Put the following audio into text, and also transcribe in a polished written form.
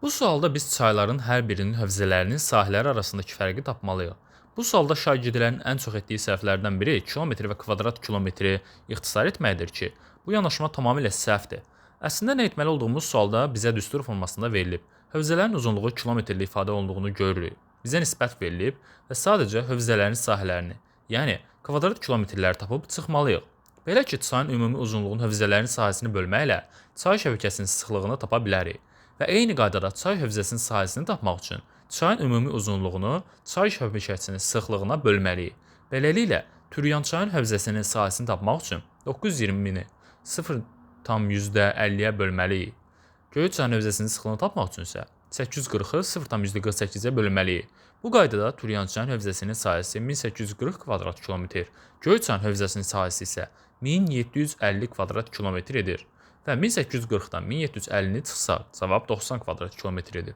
Bu sualda biz çayların hər birinin hövzələrinin sahələri arasındakı fərqi tapmalıyıq. Bu sualda şagirdlərin ən çox etdiyi səhvlərdən biri kilometr və kvadrat kilometri ixtisar etməkdir ki, bu yanaşma tamamilə səhvdir. Əslində nə etməli olduğumuz sualda bizə düstur formasında verilib. Hövzələrin uzunluğu kilometrlə ifadə olunduğunu görürük. Bizə nisbət verilib və sadəcə hövzələrin sahələrini, yəni kvadrat kilometrləri tapıb çıxmalıyıq. Belə ki, çayın ümumi uzunluğunu hövzələrin sahəsini bölməklə çay şəbəkəsinin sıxlığını tapa bilərik. Və eyni qaydada çay hövzəsinin sahəsini tapmaq üçün çayın ümumi uzunluğunu çay şəbəkəsinin sıxlığına bölməliyik. Beləliklə, Türyançayın hövzəsinin sahəsini tapmaq üçün 920-ni 0,50-yə bölməliyik. Göyçayın hövzəsinin sıxlığını tapmaq üçün isə 840-ı 0,48-ə bölməliyik. Bu qaydada Türyançayın hövzəsinin sahəsi 1840 kvadrat kilometr, Göyçayın hövzəsinin sahəsi isə 1750 kvadrat kilometr edir. Və 1840-dan 1750-ni çıxsaq, cavab 90 kvadrat kilometr edir.